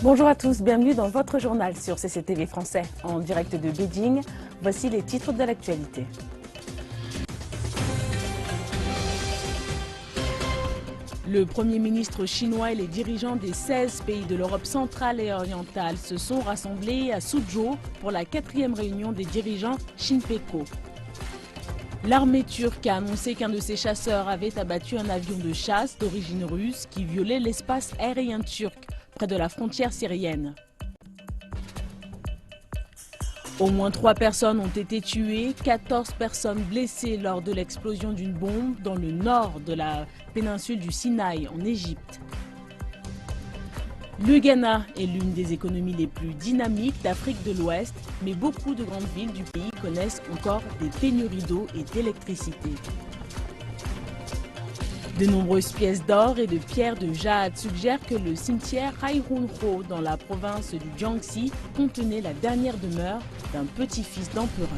Bonjour à tous, bienvenue dans votre journal sur CCTV français. En direct de Beijing, voici les titres de l'actualité. Le Premier ministre chinois et les dirigeants des 16 pays de l'Europe centrale et orientale se sont rassemblés à Suzhou pour la 4e réunion des dirigeants Shinpeco. L'armée turque a annoncé qu'un de ses chasseurs avait abattu un avion de chasse d'origine russe qui violait l'espace aérien turc près de la frontière syrienne. Au moins 3 personnes ont été tuées, 14 personnes blessées lors de l'explosion d'une bombe dans le nord de la péninsule du Sinaï en Égypte. Le Ghana est l'une des économies les plus dynamiques d'Afrique de l'Ouest, mais beaucoup de grandes villes du pays connaissent encore des pénuries d'eau et d'électricité. De nombreuses pièces d'or et de pierres de jade suggèrent que le cimetière Haihunro dans la province du Jiangxi contenait la dernière demeure d'un petit-fils d'empereur.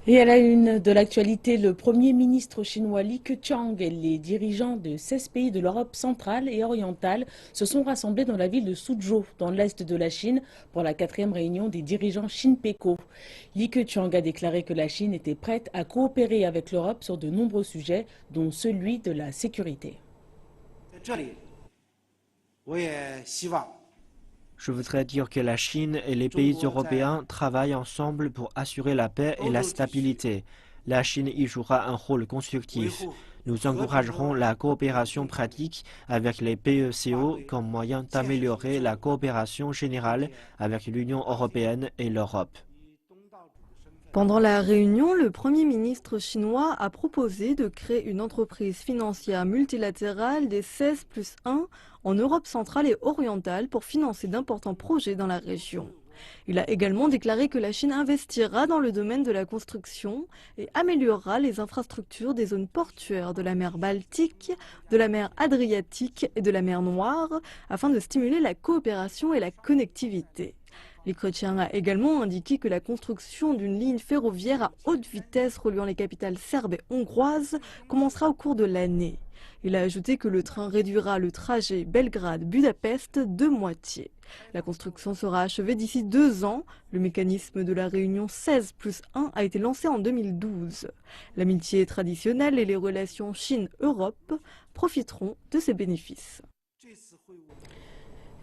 Et à la une de l'actualité, le Premier ministre chinois Li Keqiang et les dirigeants de 16 pays de l'Europe centrale et orientale se sont rassemblés dans la ville de Suzhou, dans l'est de la Chine, pour la 4e réunion des dirigeants Shinpeco. Li Keqiang a déclaré que la Chine était prête à coopérer avec l'Europe sur de nombreux sujets, dont celui de la sécurité. Je voudrais dire que la Chine et les pays européens travaillent ensemble pour assurer la paix et la stabilité. La Chine y jouera un rôle constructif. Nous encouragerons la coopération pratique avec les PECO comme moyen d'améliorer la coopération générale avec l'Union européenne et l'Europe. Pendant la réunion, le Premier ministre chinois a proposé de créer une entreprise financière multilatérale des 16+1 en Europe centrale et orientale pour financer d'importants projets dans la région. Il a également déclaré que la Chine investira dans le domaine de la construction et améliorera les infrastructures des zones portuaires de la mer Baltique, de la mer Adriatique et de la mer Noire afin de stimuler la coopération et la connectivité. Li Keqiang a également indiqué que la construction d'une ligne ferroviaire à haute vitesse reliant les capitales serbes et hongroises commencera au cours de l'année. Il a ajouté que le train réduira le trajet Belgrade-Budapest de moitié. La construction sera achevée d'ici 2 ans. Le mécanisme de la réunion 16+1 a été lancé en 2012. L'amitié traditionnelle et les relations Chine-Europe profiteront de ces bénéfices.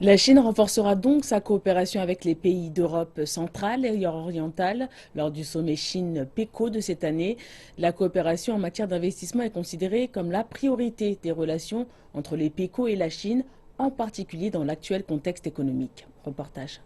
La Chine renforcera donc sa coopération avec les pays d'Europe centrale et orientale lors du sommet Chine-PECO de cette année. La coopération en matière d'investissement est considérée comme la priorité des relations entre les PECO et la Chine, en particulier dans l'actuel contexte économique. Reportage.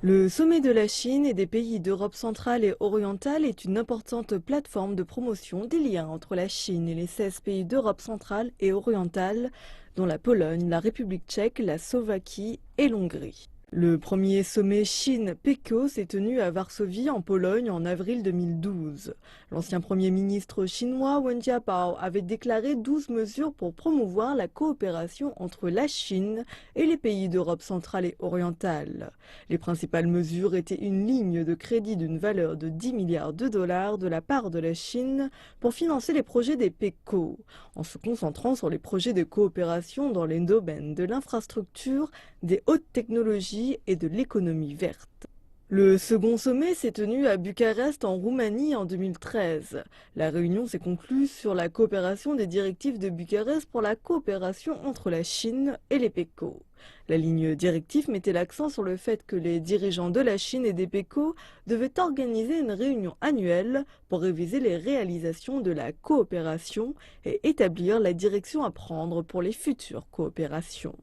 Le sommet de la Chine et des pays d'Europe centrale et orientale est une importante plateforme de promotion des liens entre la Chine et les 16 pays d'Europe centrale et orientale, dont la Pologne, la République tchèque, la Slovaquie et l'Hongrie. Le premier sommet Chine-PECO s'est tenu à Varsovie, en Pologne, en avril 2012. L'ancien Premier ministre chinois Wen Jiabao avait déclaré 12 mesures pour promouvoir la coopération entre la Chine et les pays d'Europe centrale et orientale. Les principales mesures étaient une ligne de crédit d'une valeur de 10 milliards de dollars de la part de la Chine pour financer les projets des PECO, en se concentrant sur les projets de coopération dans les domaines de l'infrastructure, des hautes technologies et de l'économie verte. Le second sommet s'est tenu à Bucarest en Roumanie en 2013. La réunion s'est conclue sur la coopération des directives de Bucarest pour la coopération entre la Chine et les PECO. La ligne directive mettait l'accent sur le fait que les dirigeants de la Chine et des PECO devaient organiser une réunion annuelle pour réviser les réalisations de la coopération et établir la direction à prendre pour les futures coopérations.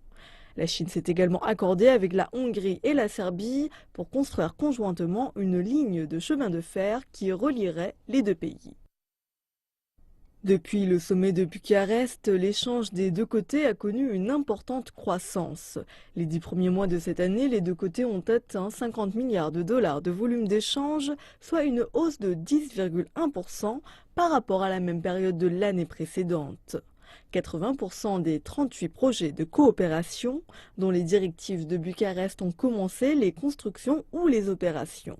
La Chine s'est également accordée avec la Hongrie et la Serbie pour construire conjointement une ligne de chemin de fer qui relierait les 2 pays. Depuis le sommet de Bucarest, l'échange des 2 côtés a connu une importante croissance. Les 10 premiers mois de cette année, les 2 côtés ont atteint 50 milliards de dollars de volume d'échange, soit une hausse de 10,1% par rapport à la même période de l'année précédente. 80% des 38 projets de coopération dont les directives de Bucarest ont commencé les constructions ou les opérations.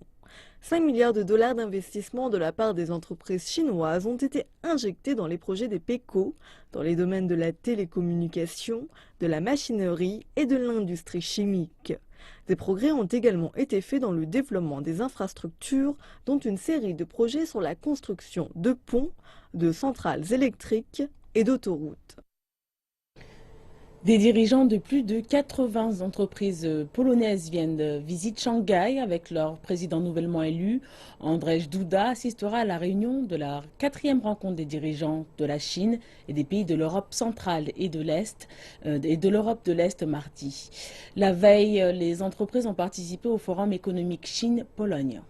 5 milliards de dollars d'investissement de la part des entreprises chinoises ont été injectés dans les projets des PECO, dans les domaines de la télécommunication, de la machinerie et de l'industrie chimique. Des progrès ont également été faits dans le développement des infrastructures, dont une série de projets sur la construction de ponts, de centrales électriques et d'autoroutes. Des dirigeants de plus de 80 entreprises polonaises viennent visiter Shanghai avec leur président nouvellement élu. Andrzej Duda assistera à la réunion de la 4e rencontre des dirigeants de la Chine et des pays de l'Europe centrale et de l'Est et de l'Europe de l'Est mardi. La veille, les entreprises ont participé au Forum économique Chine-Pologne.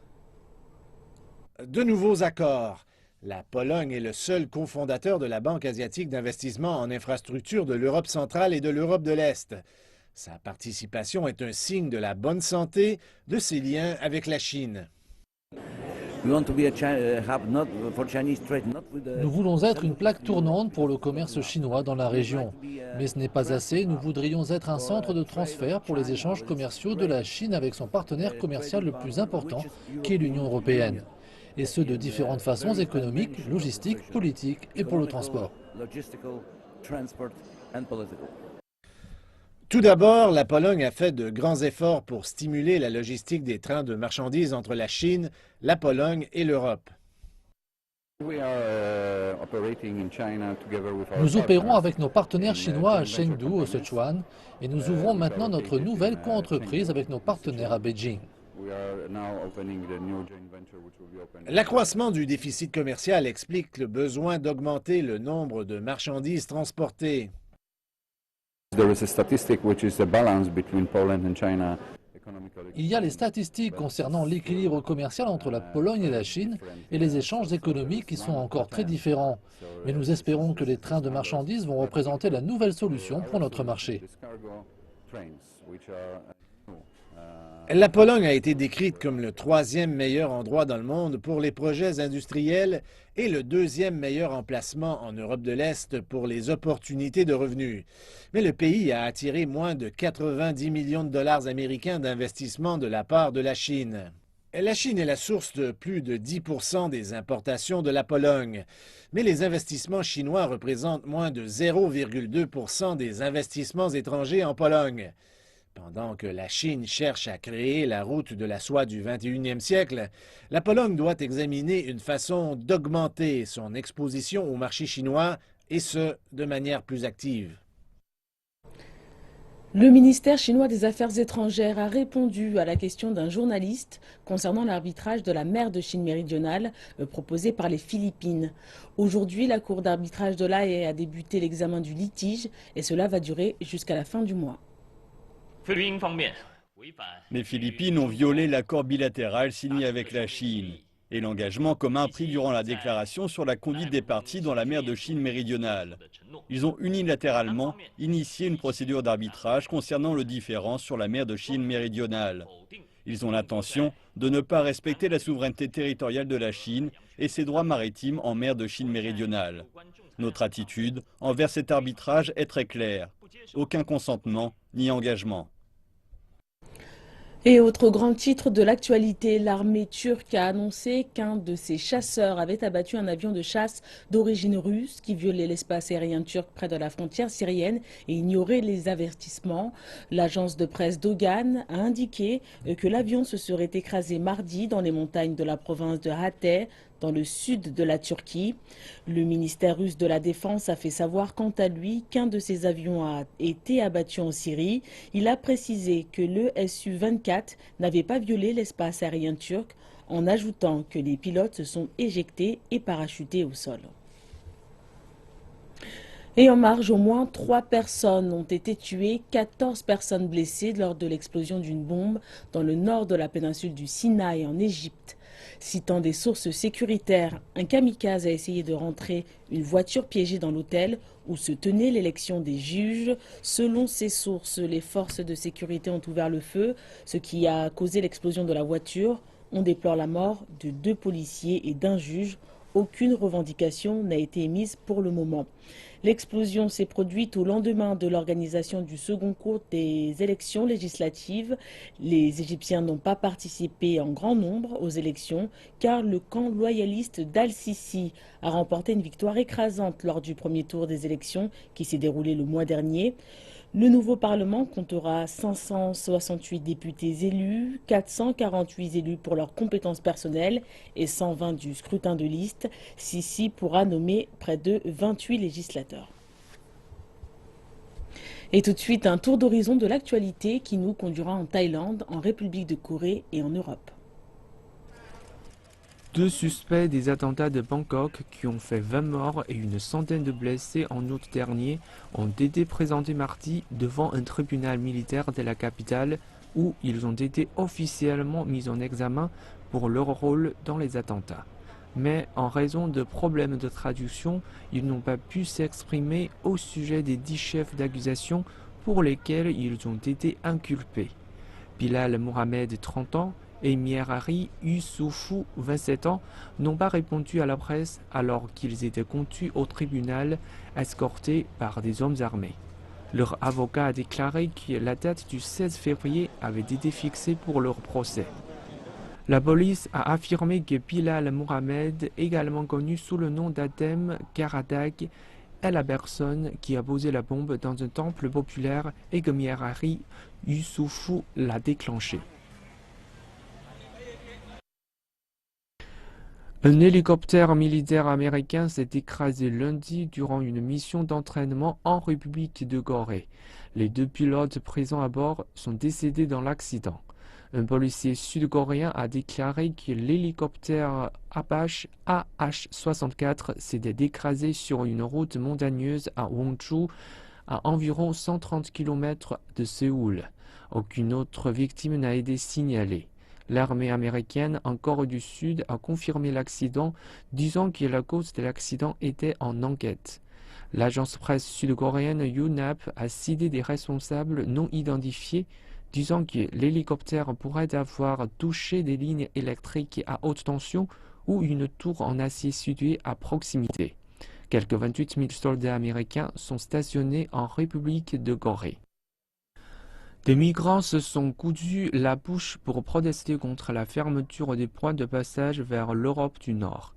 De nouveaux accords. La Pologne est le seul cofondateur de la Banque asiatique d'investissement en infrastructure de l'Europe centrale et de l'Europe de l'Est. Sa participation est un signe de la bonne santé de ses liens avec la Chine. Nous voulons être une plaque tournante pour le commerce chinois dans la région. Mais ce n'est pas assez, nous voudrions être un centre de transfert pour les échanges commerciaux de la Chine avec son partenaire commercial le plus important, qui est l'Union européenne. Et ce de différentes façons économiques, logistiques, politiques et pour le transport. Tout d'abord, la Pologne a fait de grands efforts pour stimuler la logistique des trains de marchandises entre la Chine, la Pologne et l'Europe. Nous opérons avec nos partenaires chinois à Chengdu, au Sichuan, et nous ouvrons maintenant notre nouvelle coentreprise avec nos partenaires à Beijing. L'accroissement du déficit commercial explique le besoin d'augmenter le nombre de marchandises transportées. Il y a les statistiques concernant l'équilibre commercial entre la Pologne et la Chine et les échanges économiques qui sont encore très différents. Mais nous espérons que les trains de marchandises vont représenter la nouvelle solution pour notre marché. La Pologne a été décrite comme le 3e meilleur endroit dans le monde pour les projets industriels et le 2e meilleur emplacement en Europe de l'Est pour les opportunités de revenus. Mais le pays a attiré moins de 90 millions de dollars américains d'investissement de la part de la Chine. La Chine est la source de plus de 10% des importations de la Pologne. Mais les investissements chinois représentent moins de 0,2% des investissements étrangers en Pologne. Pendant que la Chine cherche à créer la route de la soie du 21e siècle, la Pologne doit examiner une façon d'augmenter son exposition au marché chinois, et ce, de manière plus active. Le ministère chinois des Affaires étrangères a répondu à la question d'un journaliste concernant l'arbitrage de la mer de Chine méridionale proposé par les Philippines. Aujourd'hui, la Cour d'arbitrage de La Haye a débuté l'examen du litige et cela va durer jusqu'à la fin du mois. Les Philippines ont violé l'accord bilatéral signé avec la Chine et l'engagement commun pris durant la déclaration sur la conduite des parties dans la mer de Chine méridionale. Ils ont unilatéralement initié une procédure d'arbitrage concernant le différend sur la mer de Chine méridionale. Ils ont l'intention de ne pas respecter la souveraineté territoriale de la Chine et ses droits maritimes en mer de Chine méridionale. Notre attitude envers cet arbitrage est très claire. Aucun consentement ni engagement. Et autre grand titre de l'actualité, l'armée turque a annoncé qu'un de ses chasseurs avait abattu un avion de chasse d'origine russe qui violait l'espace aérien turc près de la frontière syrienne et ignorait les avertissements. L'agence de presse Dogan a indiqué que l'avion se serait écrasé mardi dans les montagnes de la province de Hatay, dans le sud de la Turquie. Le ministère russe de la Défense a fait savoir quant à lui qu'un de ses avions a été abattu en Syrie. Il a précisé que le Su-24 n'avait pas violé l'espace aérien turc, en ajoutant que les pilotes se sont éjectés et parachutés au sol. Et en marge, au moins 3 personnes ont été tuées, 14 personnes blessées lors de l'explosion d'une bombe dans le nord de la péninsule du Sinaï en Égypte. Citant des sources sécuritaires, un kamikaze a essayé de rentrer une voiture piégée dans l'hôtel où se tenait l'élection des juges. Selon ces sources, les forces de sécurité ont ouvert le feu, ce qui a causé l'explosion de la voiture. On déplore la mort de 2 policiers et d'un juge aucune revendication n'a été émise pour le moment. L'explosion s'est produite au lendemain de l'organisation du second tour des élections législatives. Les Égyptiens n'ont pas participé en grand nombre aux élections car le camp loyaliste d'Al-Sisi a remporté une victoire écrasante lors du premier tour des élections qui s'est déroulé le mois dernier. Le nouveau Parlement comptera 568 députés élus, 448 élus pour leurs compétences personnelles et 120 du scrutin de liste. Sisi pourra nommer près de 28 législateurs. Et tout de suite, un tour d'horizon de l'actualité qui nous conduira en Thaïlande, en République de Corée et en Europe. 2 suspects des attentats de Bangkok qui ont fait 20 morts et une centaine de blessés en août dernier ont été présentés mardi devant un tribunal militaire de la capitale où ils ont été officiellement mis en examen pour leur rôle dans les attentats. Mais en raison de problèmes de traduction, ils n'ont pas pu s'exprimer au sujet des 10 chefs d'accusation pour lesquels ils ont été inculpés. Bilal Mohamed, 30 ans, et Mierari Yusufu, 27 ans, n'ont pas répondu à la presse alors qu'ils étaient conduits au tribunal, escortés par des hommes armés. Leur avocat a déclaré que la date du 16 février avait été fixée pour leur procès. La police a affirmé que Bilal Mohamed, également connu sous le nom d'Adem Karadag, est la personne qui a posé la bombe dans un temple populaire et que Mierari Yusufu l'a déclenché. Un hélicoptère militaire américain s'est écrasé lundi durant une mission d'entraînement en République de Corée. Les 2 pilotes présents à bord sont décédés dans l'accident. Un policier sud-coréen a déclaré que l'hélicoptère Apache AH-64 s'était écrasé sur une route montagneuse à Wonju, à environ 130 km de Séoul. Aucune autre victime n'a été signalée. L'armée américaine en Corée du Sud a confirmé l'accident, disant que la cause de l'accident était en enquête. L'agence presse sud-coréenne Yonhap a cité des responsables non identifiés, disant que l'hélicoptère pourrait avoir touché des lignes électriques à haute tension ou une tour en acier située à proximité. Quelques 28 000 soldats américains sont stationnés en République de Corée. Des migrants se sont cousus la bouche pour protester contre la fermeture des points de passage vers l'Europe du Nord.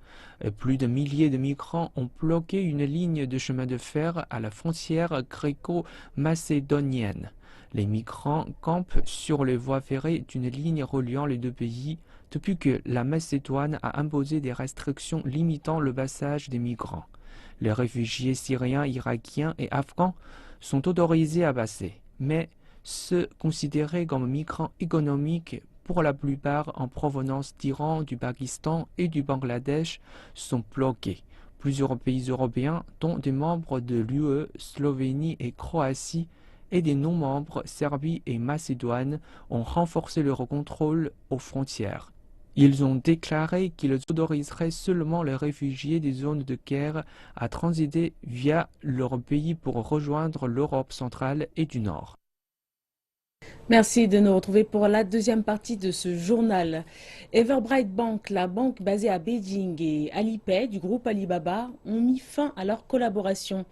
Plus de milliers de migrants ont bloqué une ligne de chemin de fer à la frontière gréco-macédonienne. Les migrants campent sur les voies ferrées d'une ligne reliant les 2 pays depuis que la Macédoine a imposé des restrictions limitant le passage des migrants. Les réfugiés syriens, irakiens et afghans sont autorisés à passer, mais ceux considérés comme migrants économiques, pour la plupart en provenance d'Iran, du Pakistan et du Bangladesh, sont bloqués. Plusieurs pays européens, dont des membres de l'UE, Slovénie et Croatie, et des non-membres, Serbie et Macédoine, ont renforcé leur contrôle aux frontières. Ils ont déclaré qu'ils autoriseraient seulement les réfugiés des zones de guerre à transiter via leur pays pour rejoindre l'Europe centrale et du Nord. Merci de nous retrouver pour la deuxième partie de ce journal. Everbright Bank, la banque basée à Beijing, et Alipay du groupe Alibaba ont mis fin à leur collaboration.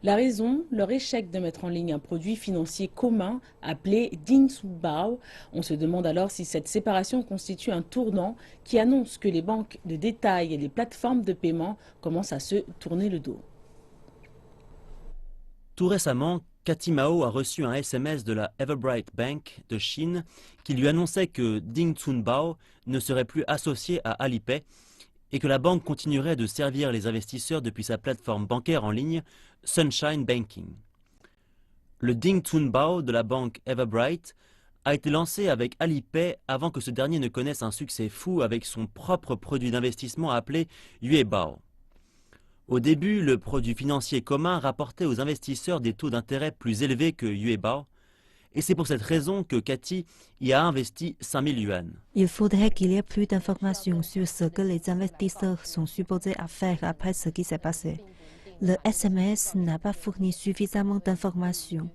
La raison, leur échec de mettre en ligne un produit financier commun appelé Dingsunbao. On se demande alors si cette séparation constitue un tournant qui annonce que les banques de détail et les plateformes de paiement commencent à se tourner le dos. Tout récemment, Cathy Mao a reçu un SMS de la Everbright Bank de Chine qui lui annonçait que Dingsunbao ne serait plus associé à Alipay et que la banque continuerait de servir les investisseurs depuis sa plateforme bancaire en ligne Sunshine Banking. Le Dingsunbao de la banque Everbright a été lancé avec Alipay avant que ce dernier ne connaisse un succès fou avec son propre produit d'investissement appelé Yuebao. Au début, le produit financier commun rapportait aux investisseurs des taux d'intérêt plus élevés que Yuebao, et c'est pour cette raison que Cathy y a investi 5 000 yuan. Il faudrait qu'il y ait plus d'informations sur ce que les investisseurs sont supposés à faire après ce qui s'est passé. Le SMS n'a pas fourni suffisamment d'informations,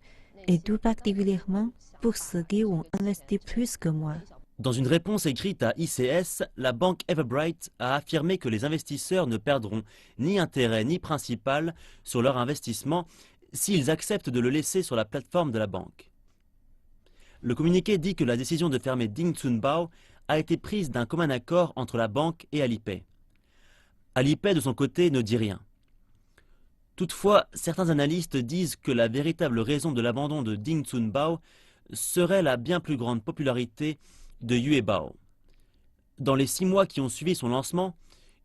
et tout particulièrement pour ceux qui ont investi plus que moi. Dans une réponse écrite à ICS, la banque Everbright a affirmé que les investisseurs ne perdront ni intérêt ni principal sur leur investissement s'ils acceptent de le laisser sur la plateforme de la banque. Le communiqué dit que la décision de fermer Ding Zhunbao a été prise d'un commun accord entre la banque et Alipay. Alipay, de son côté, ne dit rien. Toutefois, certains analystes disent que la véritable raison de l'abandon de Ding Zhunbao serait la bien plus grande popularité de Yuebao. Dans les 6 mois qui ont suivi son lancement,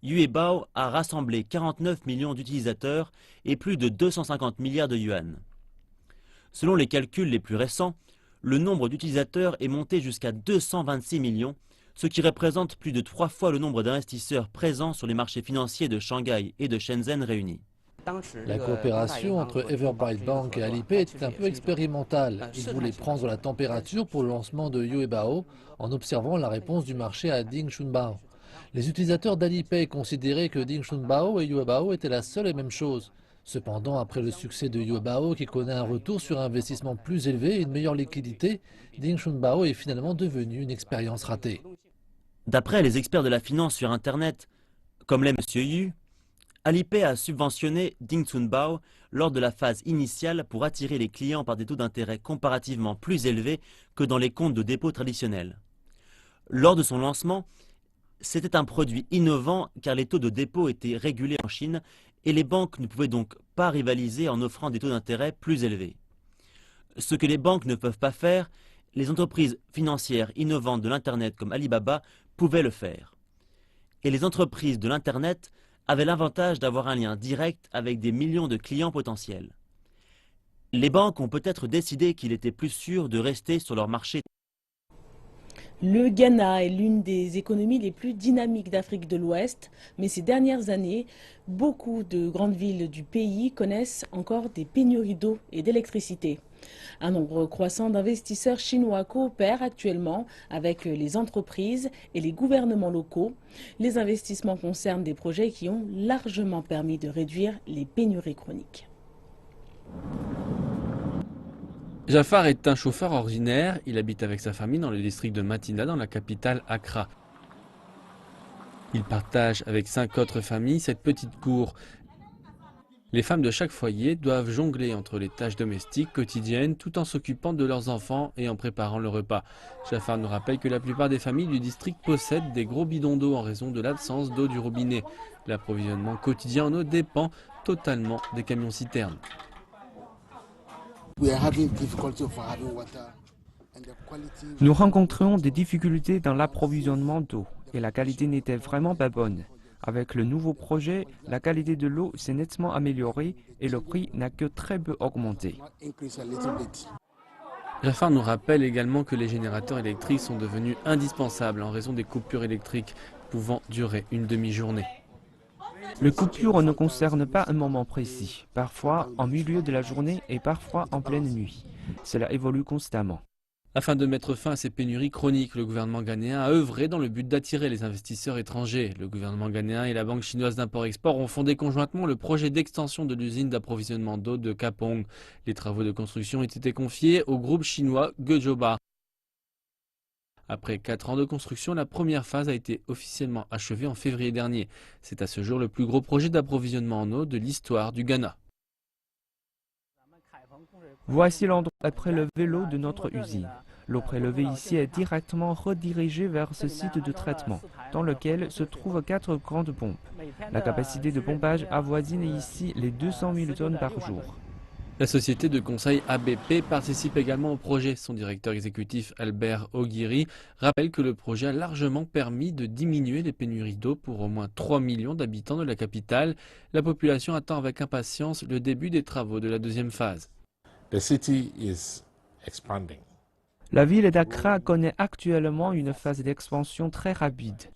Yuebao a rassemblé 49 millions d'utilisateurs et plus de 250 milliards de yuan. Selon les calculs les plus récents, le nombre d'utilisateurs est monté jusqu'à 226 millions, ce qui représente plus de 3 fois le nombre d'investisseurs présents sur les marchés financiers de Shanghai et de Shenzhen réunis. La coopération entre Everbright Bank et Alipay était un peu expérimentale. Ils voulaient prendre la température pour le lancement de Yuebao en observant la réponse du marché à Ding Zhunbao. Les utilisateurs d'Alipay considéraient que Ding Zhunbao et Yuebao étaient la seule et même chose. Cependant, après le succès de Yuebao qui connaît un retour sur investissement plus élevé et une meilleure liquidité, Ding Zhunbao est finalement devenu une expérience ratée. D'après les experts de la finance sur Internet, comme l'est M. Yu, Alipay a subventionné Ding Zhunbao lors de la phase initiale pour attirer les clients par des taux d'intérêt comparativement plus élevés que dans les comptes de dépôt traditionnels. Lors de son lancement, c'était un produit innovant car les taux de dépôt étaient régulés en Chine et les banques ne pouvaient donc pas rivaliser en offrant des taux d'intérêt plus élevés. Ce que les banques ne peuvent pas faire, les entreprises financières innovantes de l'Internet comme Alibaba pouvaient le faire. Et les entreprises de l'Internet avaient l'avantage d'avoir un lien direct avec des millions de clients potentiels. Les banques ont peut-être décidé qu'il était plus sûr de rester sur leur marché. Le Ghana est l'une des économies les plus dynamiques d'Afrique de l'Ouest, mais ces dernières années, beaucoup de grandes villes du pays connaissent encore des pénuries d'eau et d'électricité. Un nombre croissant d'investisseurs chinois coopèrent actuellement avec les entreprises et les gouvernements locaux. Les investissements concernent des projets qui ont largement permis de réduire les pénuries chroniques. Jafar est un chauffeur ordinaire, il habite avec sa famille dans le district de Matina dans la capitale Accra. Il partage avec 5 autres familles cette petite cour. Les femmes de chaque foyer doivent jongler entre les tâches domestiques quotidiennes tout en s'occupant de leurs enfants et en préparant le repas. Jafar nous rappelle que la plupart des familles du district possèdent des gros bidons d'eau en raison de l'absence d'eau du robinet. L'approvisionnement quotidien en eau dépend totalement des camions-citernes. Nous rencontrions des difficultés dans l'approvisionnement d'eau et la qualité n'était vraiment pas bonne. Avec le nouveau projet, la qualité de l'eau s'est nettement améliorée et le prix n'a que très peu augmenté. Jafar nous rappelle également que les générateurs électriques sont devenus indispensables en raison des coupures électriques pouvant durer une demi-journée. Les coupures ne concernent pas un moment précis, parfois en milieu de la journée et parfois en pleine nuit. Cela évolue constamment. Afin de mettre fin à ces pénuries chroniques, le gouvernement ghanéen a œuvré dans le but d'attirer les investisseurs étrangers. Le gouvernement ghanéen et la Banque chinoise d'import-export ont fondé conjointement le projet d'extension de l'usine d'approvisionnement d'eau de Kapong. Les travaux de construction ont été confiés au groupe chinois Gejoba. Après 4 ans de construction, la première phase a été officiellement achevée en février dernier. C'est à ce jour le plus gros projet d'approvisionnement en eau de l'histoire du Ghana. Voici l'endroit prélevé l'eau de notre usine. L'eau prélevée ici est directement redirigée vers ce site de traitement, dans lequel se trouvent 4 grandes pompes. La capacité de pompage avoisine ici les 200 000 tonnes par jour. La société de conseil ABP participe également au projet. Son directeur exécutif Albert Oguiri rappelle que le projet a largement permis de diminuer les pénuries d'eau pour au moins 3 millions d'habitants de la capitale. La population attend avec impatience le début des travaux de la deuxième phase. La ville d'Accra connaît actuellement une phase d'expansion très rapide.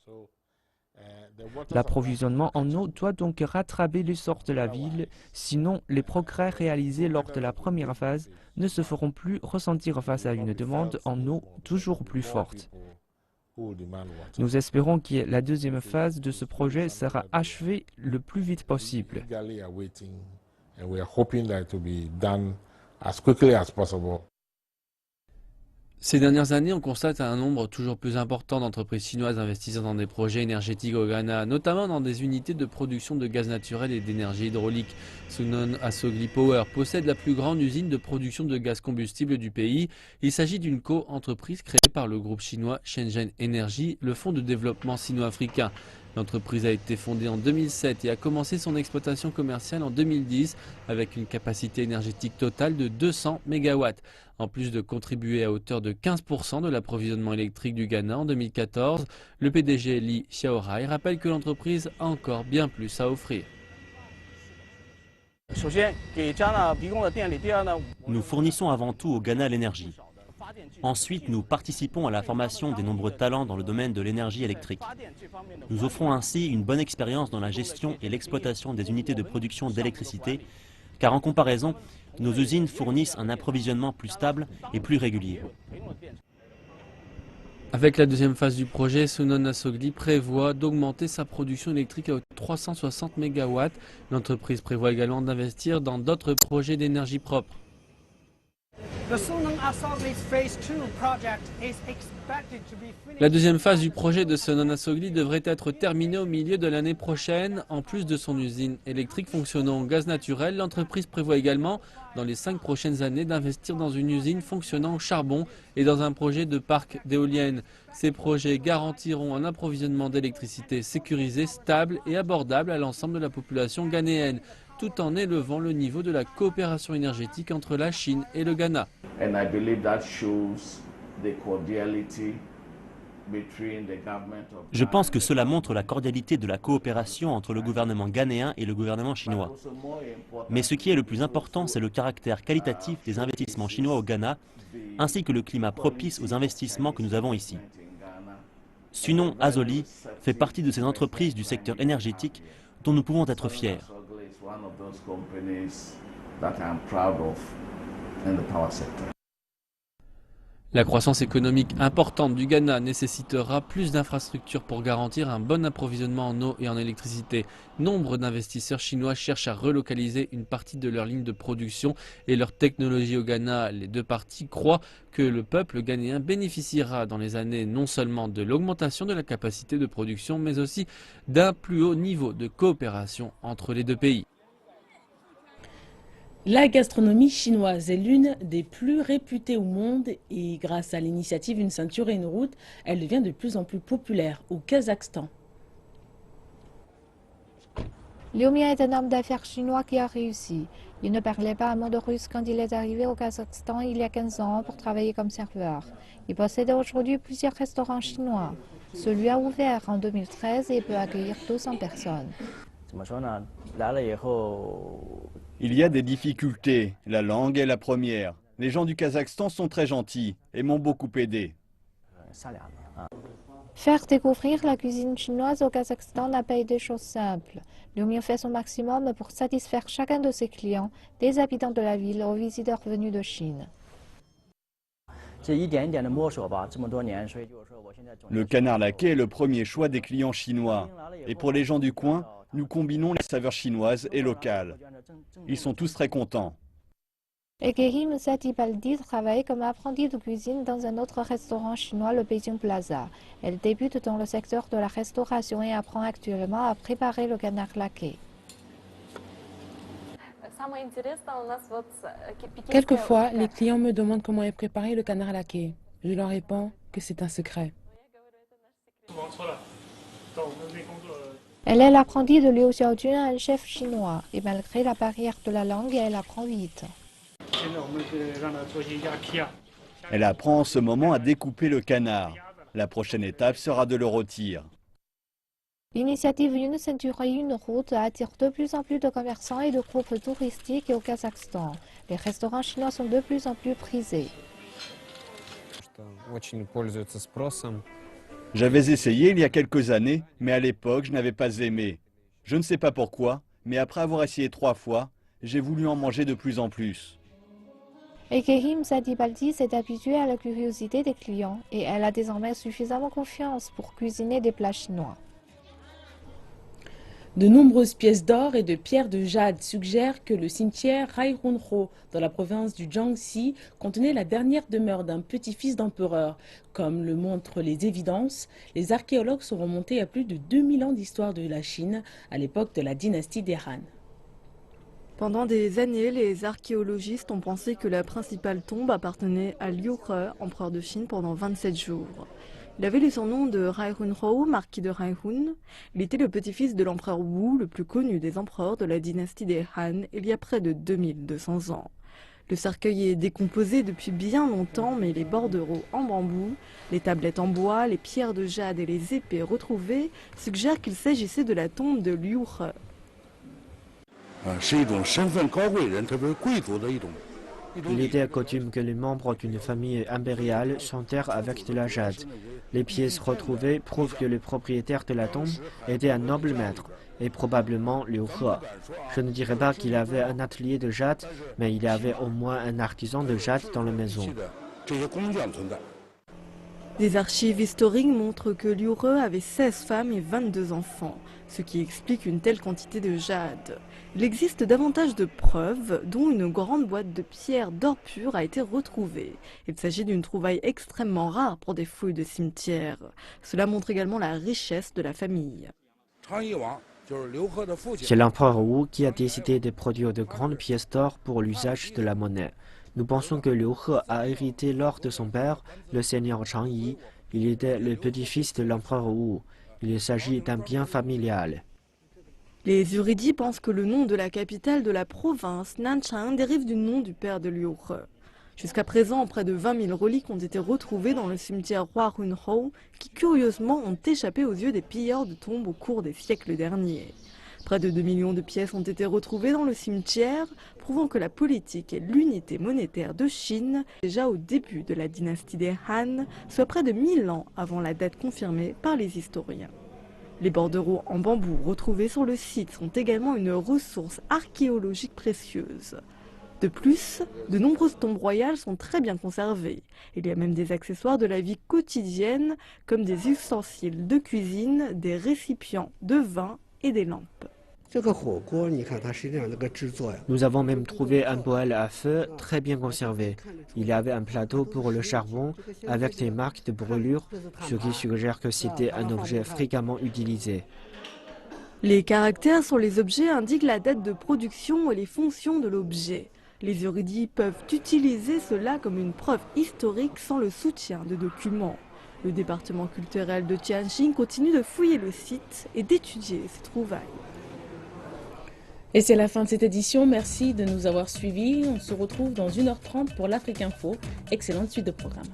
L'approvisionnement en eau doit donc rattraper l'essor de la ville, sinon les progrès réalisés lors de la première phase ne se feront plus ressentir face à une demande en eau toujours plus forte. Nous espérons que la deuxième phase de ce projet sera achevée le plus vite possible. Ces dernières années, on constate un nombre toujours plus important d'entreprises chinoises investissant dans des projets énergétiques au Ghana, notamment dans des unités de production de gaz naturel et d'énergie hydraulique. Sunon Asogli Power possède la plus grande usine de production de gaz combustible du pays. Il s'agit d'une co-entreprise créée par le groupe chinois Shenzhen Energy, le fonds de développement sino-africain. L'entreprise a été fondée en 2007 et a commencé son exploitation commerciale en 2010 avec une capacité énergétique totale de 200 MW. En plus de contribuer à hauteur de 15% de l'approvisionnement électrique du Ghana en 2014, le PDG Lee Xiaorai rappelle que l'entreprise a encore bien plus à offrir. Nous fournissons avant tout au Ghana l'énergie. Ensuite, nous participons à la formation des nombreux talents dans le domaine de l'énergie électrique. Nous offrons ainsi une bonne expérience dans la gestion et l'exploitation des unités de production d'électricité, car en comparaison, nos usines fournissent un approvisionnement plus stable et plus régulier. Avec la deuxième phase du projet, Sunon Asogli prévoit d'augmenter sa production électrique à 360 MW. L'entreprise prévoit également d'investir dans d'autres projets d'énergie propre. La deuxième phase du projet de Sunon Asogli devrait être terminée au milieu de l'année prochaine. En plus de son usine électrique fonctionnant au gaz naturel, l'entreprise prévoit également, dans les 5 prochaines années, d'investir dans une usine fonctionnant au charbon et dans un projet de parc d'éoliennes. Ces projets garantiront un approvisionnement d'électricité sécurisé, stable et abordable à l'ensemble de la population ghanéenne, tout en élevant le niveau de la coopération énergétique entre la Chine et le Ghana. Je pense que cela montre la cordialité de la coopération entre le gouvernement ghanéen et le gouvernement chinois. Mais ce qui est le plus important, c'est le caractère qualitatif des investissements chinois au Ghana, ainsi que le climat propice aux investissements que nous avons ici. Sunon Asogli fait partie de ces entreprises du secteur énergétique dont nous pouvons être fiers. La croissance économique importante du Ghana nécessitera plus d'infrastructures pour garantir un bon approvisionnement en eau et en électricité. Nombre d'investisseurs chinois cherchent à relocaliser une partie de leur ligne de production et leur technologie au Ghana. Les deux parties croient que le peuple ghanéen bénéficiera dans les années non seulement de l'augmentation de la capacité de production, mais aussi d'un plus haut niveau de coopération entre les deux pays. La gastronomie chinoise est l'une des plus réputées au monde et grâce à l'initiative Une ceinture et une route, elle devient de plus en plus populaire au Kazakhstan. Liu Mia est un homme d'affaires chinois qui a réussi. Il ne parlait pas un mot de russe quand il est arrivé au Kazakhstan il y a 15 ans pour travailler comme serveur. Il possède aujourd'hui plusieurs restaurants chinois. Celui a ouvert en 2013 et peut accueillir 200 personnes. Il y a des difficultés. La langue est la première. Les gens du Kazakhstan sont très gentils et m'ont beaucoup aidé. Faire découvrir la cuisine chinoise au Kazakhstan n'a pas été chose simple. Liu Mia fait son maximum pour satisfaire chacun de ses clients, des habitants de la ville aux visiteurs venus de Chine. Le canard laqué est le premier choix des clients chinois. Et pour les gens du coin, nous combinons les saveurs chinoises et locales. Ils sont tous très contents. Ekehim Satibaldi travaille comme apprenti de cuisine dans un autre restaurant chinois, le Beijing Plaza. Elle débute dans le secteur de la restauration et apprend actuellement à préparer le canard laqué. Quelquefois, les clients me demandent comment est préparé le canard laqué. Je leur réponds que c'est un secret. Elle est l'apprentie de Liu Xiaojun, un chef chinois, et malgré la barrière de la langue, elle apprend vite. Elle apprend en ce moment à découper le canard. La prochaine étape sera de le rôtir. L'initiative Une ceinture et une route attire de plus en plus de commerçants et de groupes touristiques au Kazakhstan. Les restaurants chinois sont de plus en plus prisés. J'avais essayé il y a quelques années, mais à l'époque, je n'avais pas aimé. Je ne sais pas pourquoi, mais après avoir essayé 3 fois, j'ai voulu en manger de plus en plus. Ekehim Satibaldi s'est habituée à la curiosité des clients et elle a désormais suffisamment confiance pour cuisiner des plats chinois. De nombreuses pièces d'or et de pierres de jade suggèrent que le cimetière Raihunro, dans la province du Jiangxi, contenait la dernière demeure d'un petit-fils d'empereur. Comme le montrent les évidences, les archéologues sont remontés à plus de 2000 ans d'histoire de la Chine, à l'époque de la dynastie des Han. Pendant des années, les archéologistes ont pensé que la principale tombe appartenait à Liu He, empereur de Chine, pendant 27 jours. Il avait le surnom de Raihunro, marquis de Raihun. Il était le petit-fils de l'empereur Wu, le plus connu des empereurs de la dynastie des Han, il y a près de 2200 ans. Le cercueil est décomposé depuis bien longtemps, mais les bordereaux en bambou, les tablettes en bois, les pierres de jade et les épées retrouvées suggèrent qu'il s'agissait de la tombe de Liu He. Il était coutume que les membres d'une famille impériale s'enterrent avec de la jade. Les pièces retrouvées prouvent que le propriétaire de la tombe était un noble maître, et probablement Liu He. Je ne dirais pas qu'il avait un atelier de jade, mais il y avait au moins un artisan de jade dans la maison. Des archives historiques montrent que Liu He avait 16 femmes et 22 enfants, ce qui explique une telle quantité de jade. Il existe davantage de preuves, dont une grande boîte de pierres d'or pur a été retrouvée. Il s'agit d'une trouvaille extrêmement rare pour des fouilles de cimetières. Cela montre également la richesse de la famille. C'est l'empereur Wu qui a décidé de produire de grandes pièces d'or pour l'usage de la monnaie. Nous pensons que Liu He a hérité l'or de son père, le seigneur Changyi. Il était le petit-fils de l'empereur Wu. Il s'agit d'un bien familial. Les érudits pensent que le nom de la capitale de la province, Nanchang, dérive du nom du père de Liu He. Jusqu'à présent, près de 20 000 reliques ont été retrouvées dans le cimetière Huarunhou, qui curieusement ont échappé aux yeux des pilleurs de tombes au cours des siècles derniers. Près de 2 millions de pièces ont été retrouvées dans le cimetière, prouvant que la politique et l'unité monétaire de Chine, déjà au début de la dynastie des Han, soit près de 1000 ans avant la date confirmée par les historiens. Les bordereaux en bambou retrouvés sur le site sont également une ressource archéologique précieuse. De plus, de nombreuses tombes royales sont très bien conservées. Il y a même des accessoires de la vie quotidienne, comme des ustensiles de cuisine, des récipients de vin et des lampes. Nous avons même trouvé un poêle à feu très bien conservé. Il y avait un plateau pour le charbon avec des marques de brûlure, ce qui suggère que c'était un objet fréquemment utilisé. Les caractères sur les objets indiquent la date de production et les fonctions de l'objet. Les érudits peuvent utiliser cela comme une preuve historique sans le soutien de documents. Le département culturel de Tianjin continue de fouiller le site et d'étudier ces trouvailles. Et c'est la fin de cette édition. Merci de nous avoir suivis. On se retrouve dans 1h30 pour l'Afrique Info. Excellente suite de programme.